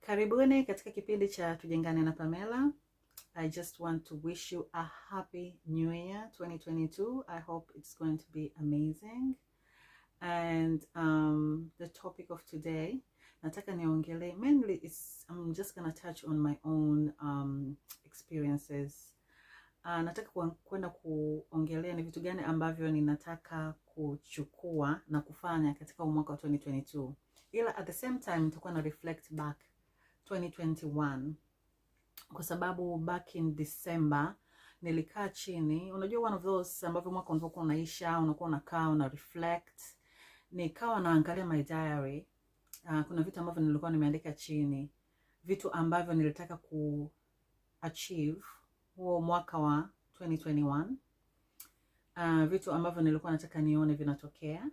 Karibuni katika kipindi cha Tujengane na Pamela. I just want to wish you a happy new year 2022. I hope it's going to be amazing. And the topic of today, nataka niongele mainly I'm just going to touch on my own experiences. Nataka kwenda kuongelea ni vitu gani ambavyo ninataka kuchukua na kufanya katika mwaka wa 2022. Ila at the same time nitakuwa na reflect back 2021 kwa sababu back in December nilikaa chini. Unajua one of those ambavyo mwaka unapokuwa unaisha unakuwa unakaa una reflect. Nikawa naangalia my diary. Kuna vitu ambavyo nilikuwa nimeandika chini, vitu ambavyo nilitaka ku achieve huo mwaka wa 2021. Vitu ambavyo nilikuwa nataka nione vinatokea,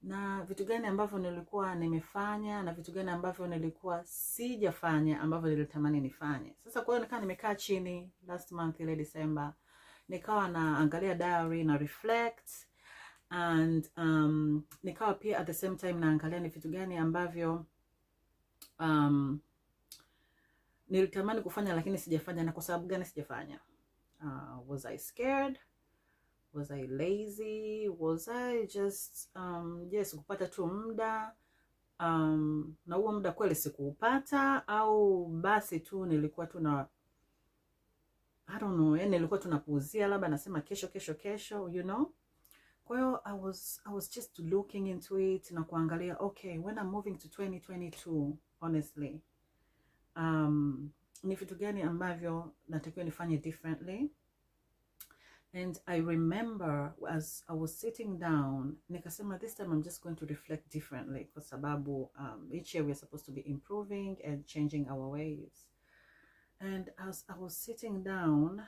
na vitu gani ambavyo nilikuwa nimefanya na vitu gani ambavyo nilikuwa sijafanya ambavyo nilitamani nifanye. Sasa kwa hiyo nikaa nimekaa chini last month ile December, nikawa naangalia diary na reflect, and nikawa pia at the same time naangalia ni vitu gani ambavyo nilitamani kufanya lakini sijafanya, na kwa sababu gani sijafanya. Was I scared? Was I lazy? Was I just yes, kupata tu muda, na huo muda kweli sikuupata, au basi tu nilikuwa tu na I don't know, yani nilikuwa tunapuuzia, labda nasema kesho, you know. Kwa hiyo I was just looking into it na kuangalia, okay, when I'm moving to 2022, honestly, ni vitu gani ambavyo natakiwa nifanye differently. And I remember as I was sitting down, nikasema this time I'm just going to reflect differently, kwa sababu each year we're supposed to be improving and changing our ways. And as I was sitting down,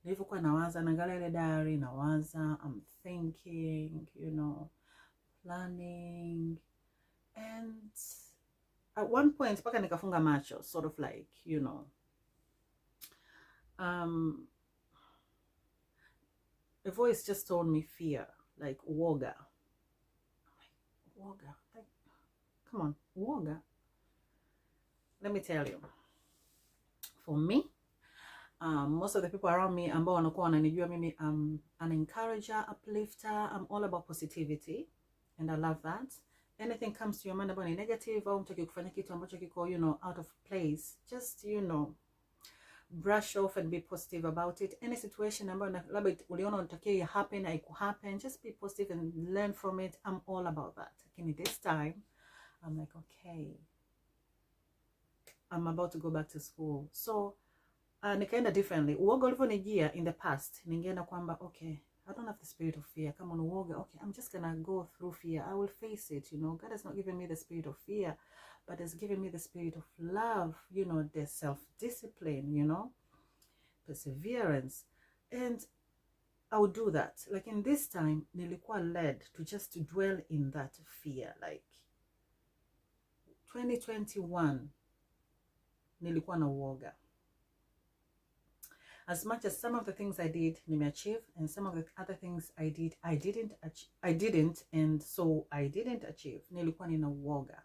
nilivyokuwa nawaza, naangalia ile diary, nawaza, I'm thinking, you know, planning, and at one point paka nikafunga macho, sort of like, you know, a voice just told me fear, like woga. Woga, like, come on, woga. Let me tell you, for me, most of the people around me ambao wanakuwa wananijua mimi, I'm an encourager, uplifter. I'm all about positivity, and I love that. Anything comes to your mind about negative, au mtaki kufanya kitu ambacho kiko, you know, out of place, just, you know, brush off and be positive about it. Any situation ambayo labda uliona unatakiwa happen, haiku happen, just be positive and learn from it. I'm all about that. Lakini this time I'm like, okay, I'm about to go back to school. So nikaenda differently. Uoga ulivyonijia in the past, ningeenda kwamba okay, I don't have the spirit of fear. Come on, uoga, okay, I'm just gonna go through fear. I will face it, you know. God has not given me the spirit of fear, but has given me the spirit of love, you know, the self-discipline, you know, perseverance. And I would do that. Like in this time, nilikuwa led to just dwell in that fear. Like 2021, nilikuwa na uoga. As much as some of the things I did, nimeachieve, and some of the other things I did, I didn't, and so I didn't achieve. Nilikuwa nina uoga.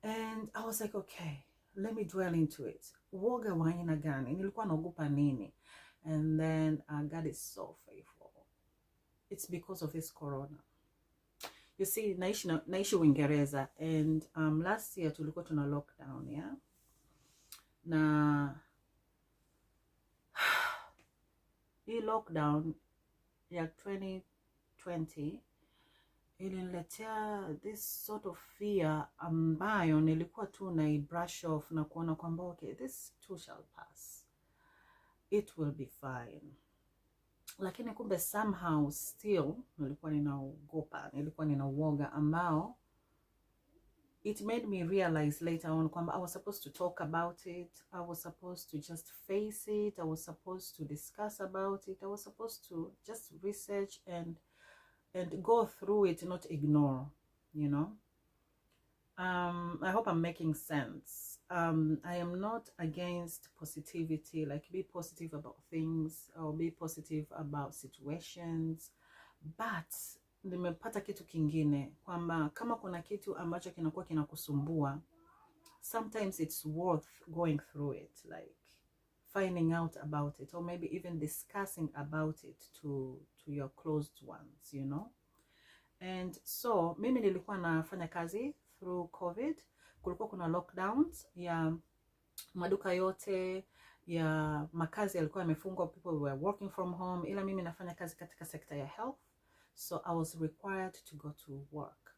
And I was like, okay, let me dwell into it. Uoga wa aina gani? Nilikuwa naogopa nini? And then God is so faithful. It's because of this corona. You see, naishi Uingereza, and last year tulikuwa tuna lockdown, yeah? Na hii lockdown ya 2020 iliniletea this sort of fear ambayo nilikuwa tu na brush off na kuona kwamba okay, this too shall pass, it will be fine. Lakini kumbe somehow still nilikuwa ninaogopa, nilikuwa ninauoga ambao it made me realize later on kwamba I was supposed to talk about it. I was supposed to just face it. I was supposed to discuss about it. I was supposed to just research and go through it, not ignore, you know. I hope I'm making sense. I am not against positivity, like be positive about things or be positive about situations, but nimepata kitu kingine kwamba kama kuna kitu ambacho kinakuwa kinakusumbua, sometimes it's worth going through it, like finding out about it, or maybe even discussing about it to your closed ones, you know. And so mimi nilikuwa nafanya kazi through COVID. Kulikuwa kuna lockdowns ya maduka yote, ya makazi yalikuwa yamefungwa, people were working from home, ila mimi nafanya kazi katika sekta ya health, so I was required to go to work.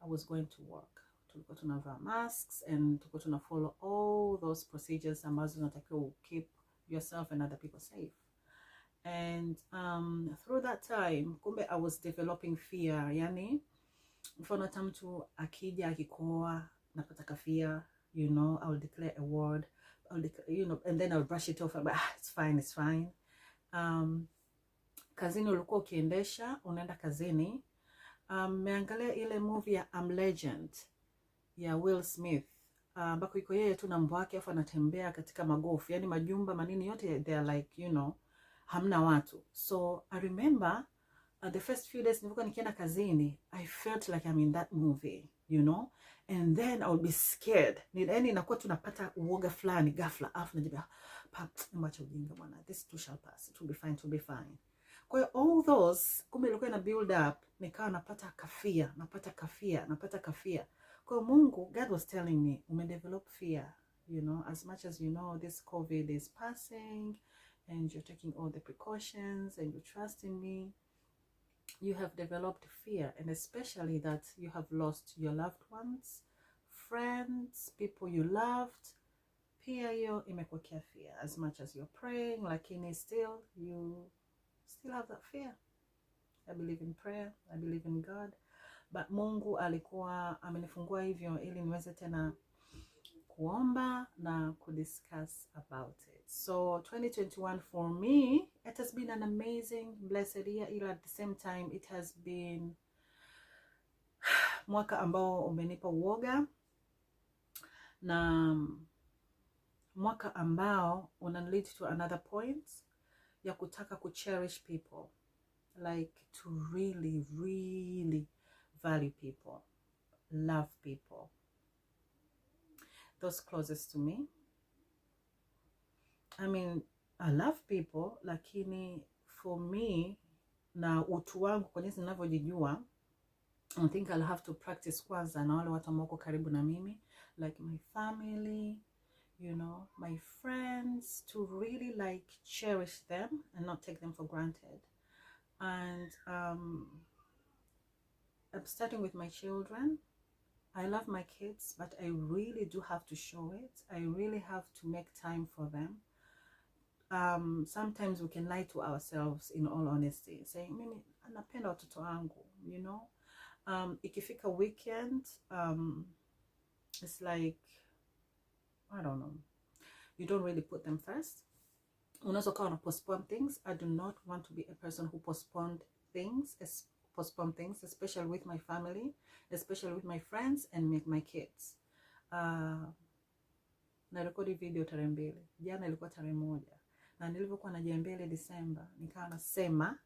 I was going to work. Tulikuwa tunavaa masks and tulikuwa tuna follow all those procedures ambazo unatakiwa keep yourself and other people safe. And through that time, kumbe I was developing fear. Yani, mfano hata mtu akija akikoa napata fear, you know, I will declare a word, you know, and then I'll brush it off, but it's fine, it's fine. Kazini ulikuwa ukiendesha, unaenda kazini. Meangalia ile movie ya I'm Legend ya Will Smith, ambako iko yeye tu na mbwa wake afa anatembea katika magofu, yani majumba manini yote they are like, you know, hamna watu. So I remember the first few days nilikuwa nikienda kazini, I felt like I'm in that movie, you know, and then I would be scared. Yani inakuwa tunapata uoga fulani ghafla, afu najibia mwacha ujinga bwana, this too shall pass, it will be fine, it will be fine. Kwa hiyo all those kumbe ilikuwa ina build up, nikawa napata kafia. Kwa Mungu, God was telling me, umedevelop fear, you know, as much as you know this COVID is passing and you're taking all the precautions and you trust in me, you have developed fear, and especially that you have lost your loved ones, friends, people you loved. Pia hiyo imekuwekea fear, as much as you're praying, lakini still you still have that fear. I believe in prayer, I believe in God, but Mungu alikuwa amenifungua hivyo ili niweze tena kuomba na kudiscuss about it. So 2021 for me, it has been an amazing, blessed year, ila at the same time it has been mwaka ambao umenipa uoga, na mwaka ambao una lead to another point ya kutaka kucherish people, like to really value people, love people, those closest to me. I mean, I love people, lakini for me, na utu wangu kwa jinsi ninavyojijua, I think I'll have to practice kwanza na wale watu ambao karibu na mimi, like my family, you know, my friends, to really like cherish them and not take them for granted. And I'm starting with my children. I love my kids, but I really do have to show it. I really have to make time for them. Sometimes we can lie to ourselves, in all honesty, saying, mimi napenda watoto wangu, you know. Ikifika weekend, it's like, I don't know, you don't really put them first. Unaweza kawa na postpone things. I do not want to be a person who postpone things, especially with my family, especially with my friends and my kids. Na rekodi video tarehe 2. Jana ilikuwa tarehe 1. Na nilivyokuwa najiambia December, nikawa nasema,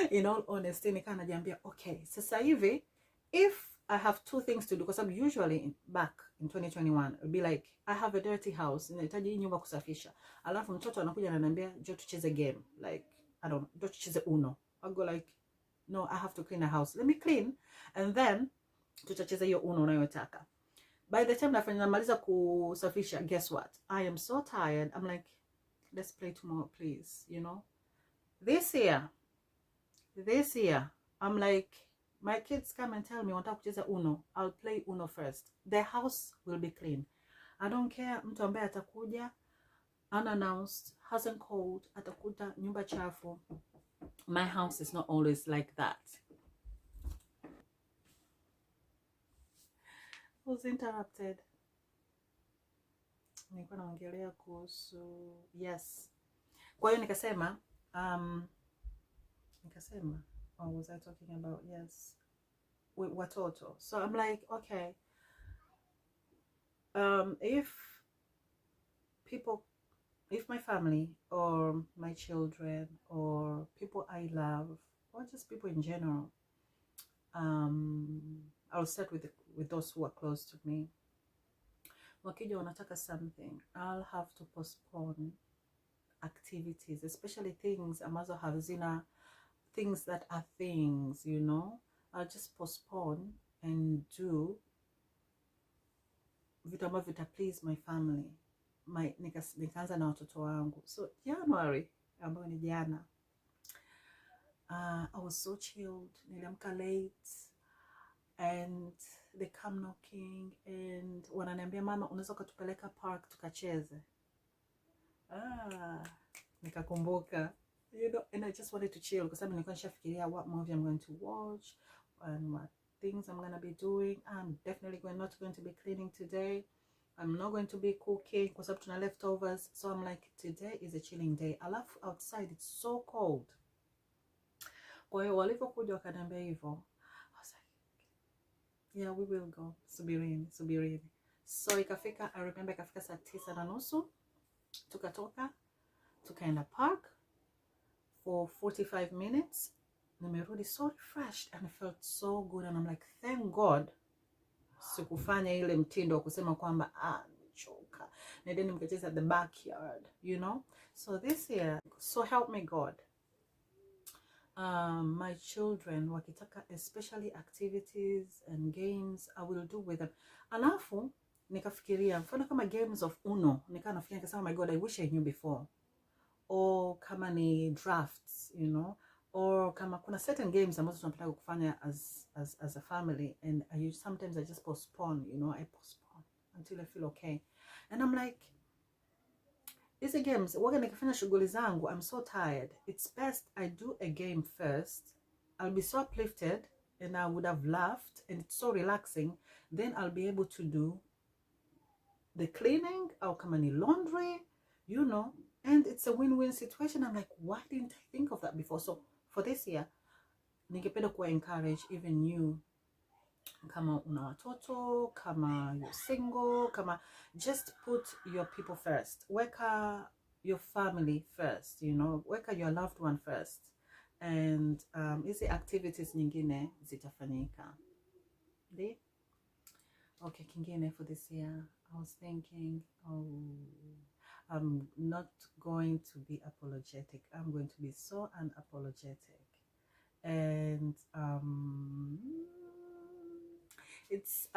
in all honesty, nikawa najiambia, okay, sasa hivi, if I have 2 things to do, because I'm usually back in 2021, it'll be like, I have a dirty house, nahitaji hii nyumba kusafisha. Alafu mtoto anakuja ananiambia, njoo tucheze game, like, I don't know, njoo tucheze Uno. I'll go like, no, I have to clean the house. Let me clean, and then tutacheza hiyo Uno unayotaka. By the time namaliza kusafisha, guess what? I am so tired. I'm like, let's play tomorrow, please, you know. This year, I'm like, my kids come and tell me, wanataka kucheza Uno. I'll play Uno first. The house will be clean. I don't care mtu ambaye atakuja unannounced, hasn't called, atakuta nyumba chafu. My house is not always like that. I was interrupted. Nilikuwa naongelea kuhusu, yes. Kwa hiyo nikasema, what was I talking about? Yes, watoto. So I'm like, okay, if my family or my children or people I love or just people in general, I'll start with those who are close to me. wakija wanataka something, I'll have to postpone activities, especially things ambazo hazina, things that are things, you know. I'll just postpone and do vitu ambavyo vita please my family, nikaanza na watoto wangu. So January, ambayo ni jana, I was so chilled. Niliamka late and they come knocking and wananiambia, mama, unaweza ukatupeleka park tukacheze. Nikakumbuka, you know, and I just wanted to chill kwa sababu nilikuwa nishafikiria what movie I'm going to watch and what things I'm going to be doing. I'm definitely not going to be cleaning today. I'm not going to be cooking kwa sababu tuna leftovers. So I'm like, today is a chilling day. Alafu outside it's so cold. Kwa hiyo walivyokuja wakaniambia hivyo, I was like, yeah, we will go. Subirini. So ikafika, I remember ikafika saa 9:30, tukatoka, tukaenda park for 45 minutes. Nimerudi so refreshed and I felt so good, and I'm like, thank God sikufanya ile mtindo wa kusema kwamba nimechoka, na then nikacheza at the backyard, you know. So this year, so help me God, my children wakitaka especially activities and games, I will do with them. Alafu nikafikiria mfano kama games of Uno, nafikiria nikasema, my God, I wish I knew before. Or kama ni drafts, you know, or kama kuna certain games ambazo tunapenda kufanya as a family, and sometimes I just postpone, you know, I postpone until I feel okay. And I'm like, hizi games waga nikifanya shughuli zangu, I'm so tired, it's best I do a game first. I'll be so uplifted and I would have laughed and it's so relaxing, then I'll be able to do the cleaning or kama ni laundry, you know, and it's a win-win situation. I'm like, why didn't I think of that before? So for this year, ningependa kuwa encourage even you, kama una watoto, kama you're single, kama just put your people first. Weka your family first, you know, weka your loved one first. And hizi activities nyingine zitafanyika. Okay, kingine for this year, I was thinking, I'm not going to be apologetic. I'm going to be so unapologetic. And it's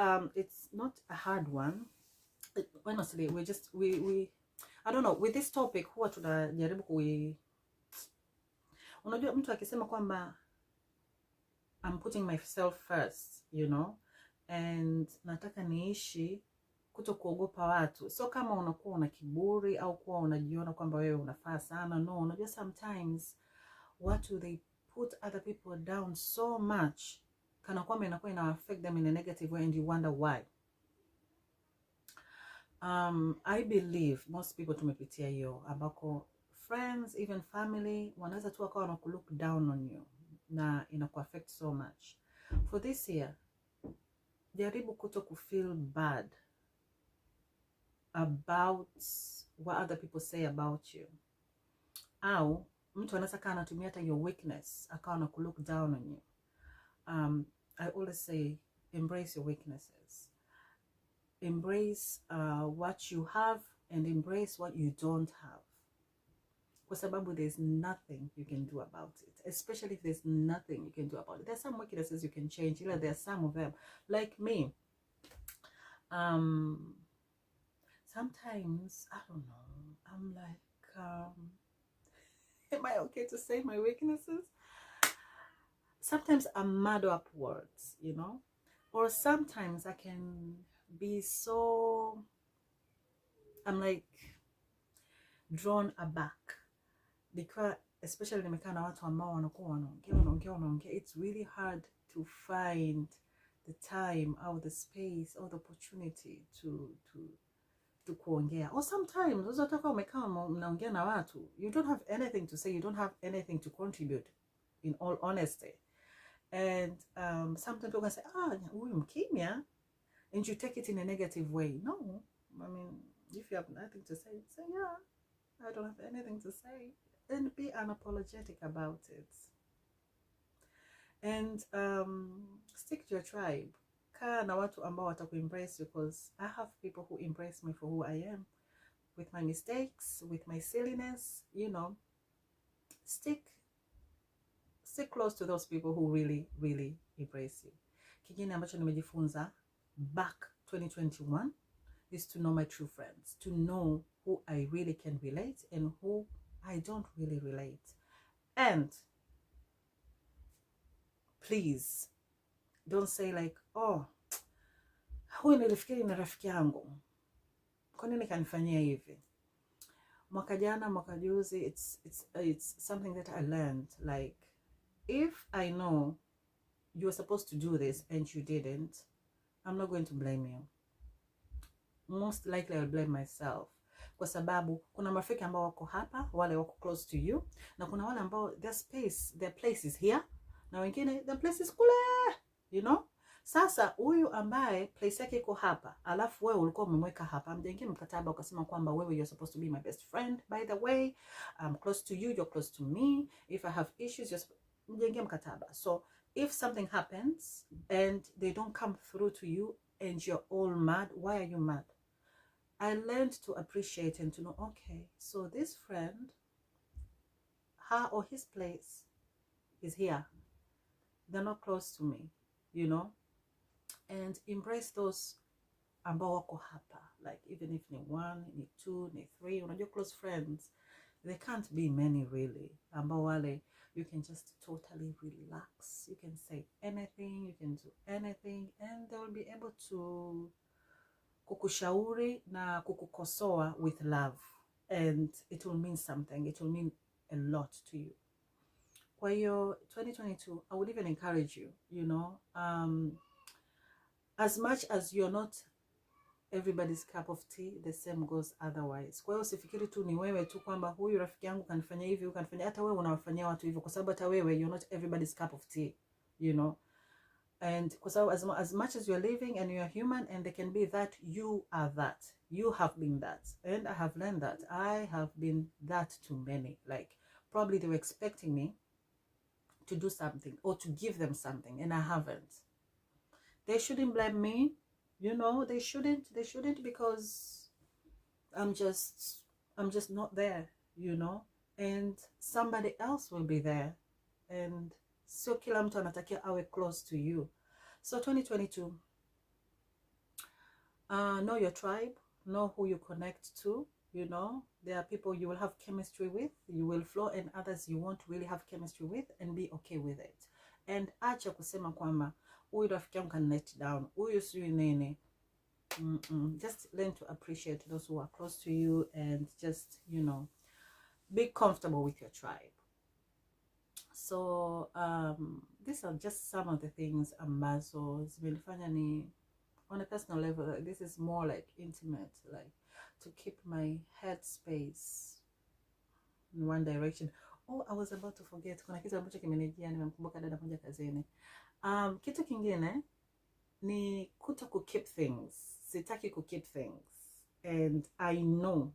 not a hard one. Honestly, we I don't know, with this topic huwa tunajaribu unajua mtu akisema kwamba I'm putting myself first, you know, and nataka niishi kuto kuogopa watu. So kama unakuwa una kiburi au kuwa unajiona kwamba wewe unafaa sana, no, unajua sometimes watu they put other people down so much kana kwamba inakuwa ina affect them in a negative way, and you wonder why. I believe most people tumepitia hiyo ambako friends, even family, wanaweza tu wakawa na look down on you na inaku affect so much. For this year, jaribu kuto feel bad about what other people say about you. Au mtu anaweza kaa anatumia hata your weakness akawa na look down on you. I always say, embrace your weaknesses. Embrace what you have and embrace what you don't have. Kwa sababu there's nothing you can do about it. Especially if there's nothing you can do about it. There's some weaknesses you can change. You know, there's some of them. Like me. Sometimes, I don't know, I'm like, am I okay to say my weaknesses? Sometimes I'm mad upwards, you know? Or sometimes I can be so, I'm like drawn aback. Because especially nimekaa na watu ambao wanakuwa wanaongea, it's really hard to find the time or the space or the opportunity to kuongea. Or sometimes unataka umekaa mnaongea na watu, you don't have anything to say, you don't have anything to contribute, in all honesty. And sometimes people can say, huyu mkimya, and you take it in a negative way. No, I mean, if you have nothing to say, say, yeah, I don't have anything to say, and be unapologetic about it. And stick to your tribe. kaa na watu ambao watakuembrace you, because I have people who embrace me for who I am, with my mistakes, with my silliness, you know. Stick close to those people who really, really embrace you. Kingine ambacho nimejifunza back 2021 is to know my true friends, to know who I really can relate and who I don't really relate. And please don't say like, oh, huyu nilifikiri ni rafiki yangu, kwa nini kanifanyia hivi? Mwaka jana, mwaka juzi, it's something that I learned. Like, if I know you were supposed to do this and you didn't, I'm not going to blame you. Most likely I'll blame myself. Kwa sababu kuna marafiki ambao wako hapa, wale wako close to you, na kuna wale ambao their place is here, na wengine their place is kule, you know. Sasa huyu ambaye place yake iko hapa, alafu wewe ulikuwa umemweka hapa, mjengine mkataba ukasema kwamba wewe you're supposed to be my best friend, by the way, I'm close to you, you're close to me, if I have issues, mjengine mkataba. So if something happens and they don't come through to you and you're all mad, why are you mad? I learned to appreciate and to know, okay, so this friend, her or his place is here. They're not close to me, you know. And embrace those ambao wako hapa. Like, even if ni 1, ni 2, ni 3, unajua close friends, they can't be many really. Ambao wale, you can just totally relax. You can say anything, you can do anything, and they will be able to kukushauri na kukukosoa with love, and it will mean something. It will mean a lot to you. Kwa hiyo 2022, I would even encourage you, you know, as much as you're not everybody's cup of tea, the same goes otherwise. Kwa hiyo usifikiri tu ni wewe tu kwamba huyu rafiki yangu kanifanya hivi, kanifanya, hata wewe unawafanyia watu hivyo, kwa sababu hata wewe you're not everybody's cup of tea, you know. And kwa sababu as much as you're living and you're human, and they can be that, you are that. You have been that. And I have learned that. I have been that to many. Like, probably they were expecting me to do something or to give them something, and I haven't. They shouldn't blame me, you know. They shouldn't, because I'm just not there, you know. And somebody else will be there, and so kila mtu anatakia awe close to you. So 2022, know your tribe, know who you connect to, you know. There are people you will have chemistry with, you will flow, and others you won't really have chemistry with, and be okay with it. And acha kusema kwamba huyu rafiki yangu can let down, huyu sio nene. Just learn to appreciate those who are close to you, and just, you know, be comfortable with your tribe. So these are just some of the things ambazo zimenifanya ni, on a personal level, this is more like intimate, like to keep my head space in one direction. Oh, I was about to forget, kuna kitu ambacho kimenijia, nimemkumbuka dada moja kazini. Kitu kingine ni kuto ku keep things. Sitaki ku keep things. And I know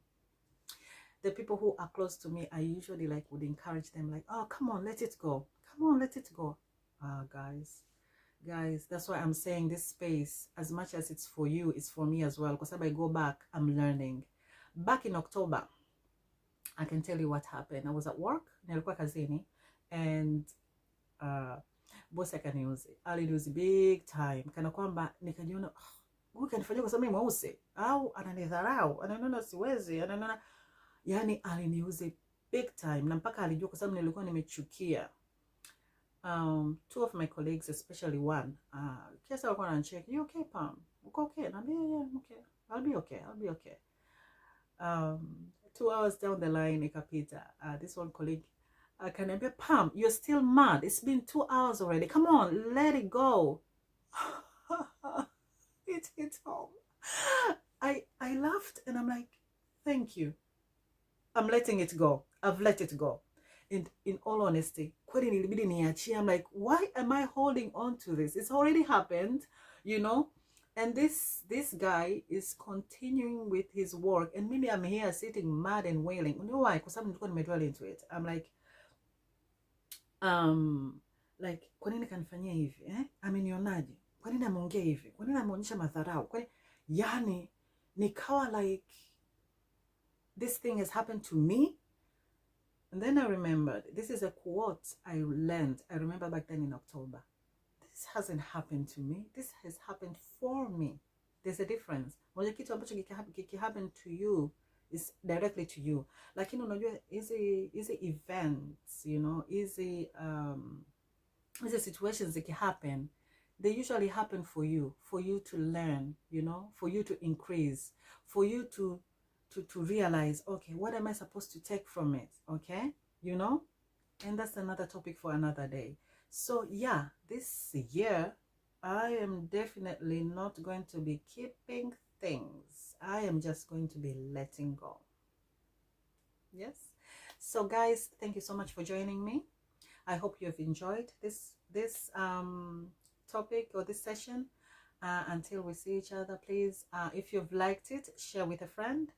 the people who are close to me, I usually like would encourage them, like, oh, come on, let it go. Come on, let it go. Guys, that's why I'm saying this space, as much as it's for you, it's for me as well. Because if I go back, I'm learning. Back in October, I can tell you what happened. I was at work, nilikuwa kazini, and boss aliniuzi big time. Kana kwamba nikajiona, huyu kanifanyia kwa sababu mimi mweusi, au ananidharau, ananiona siwezi, ananiona, yani aliniuzi big time, na mpaka alijua, kwa sababu nilikuwa nimechukia. 2 of my colleagues, especially one, kiasi walikuwa wananicheck, you okay Pam? Uko okay? Naambia yeah, I'm okay. I'll be okay. 2 hours down the line ikapita, this one colleague akaniambia, Pam, you're still mad. It's been 2 hours already. Come on, let it go. It hit home. I laughed, and I'm like, thank you. I'm letting it go. I've let it go. And in all honesty, kweli nilibidi niachie. I'm like, why am I holding on to this? It's already happened, you know. And this guy is continuing with his work, and maybe I'm here sitting mad and wailing. You know why? Because I'm not going to dwell into it. I'm like, kwa nini kanifanyia hivi? Amenionaje? kwa nini ameongea hivi, kwa nini ameonyesha madharau, kwa yani nikawa like this thing has happened to me. And then I remembered, this is a quote I learned. I remember back then in October. This hasn't happened to me. This has happened for me. There's a difference. Moja kitu ambacho happen to you is directly to you. Lakini unajua hizi events, you know, hizi situations happen, they usually happen for you to learn, you know, for you to increase, for you to realize, okay, what am I supposed to take from it? Okay, you know, and that's another topic for another day. So yeah, this year I am definitely not going to be keeping things. I am just going to be letting go. Yes. So guys, thank you so much for joining me. I hope you have enjoyed this topic or this session. Until we see each other, please, if you've liked it, share with a friend.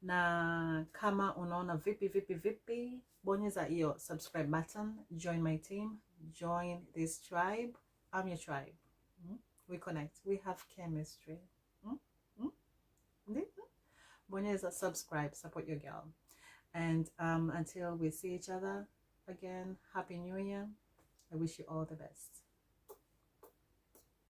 Na kama unaona vipi, bonyeza hiyo subscribe button, join my team, join this tribe. I'm your tribe. We connect, we have chemistry. Bonyeza subscribe, support your girl. And until we see each other again, Happy New Year. I wish you all the best.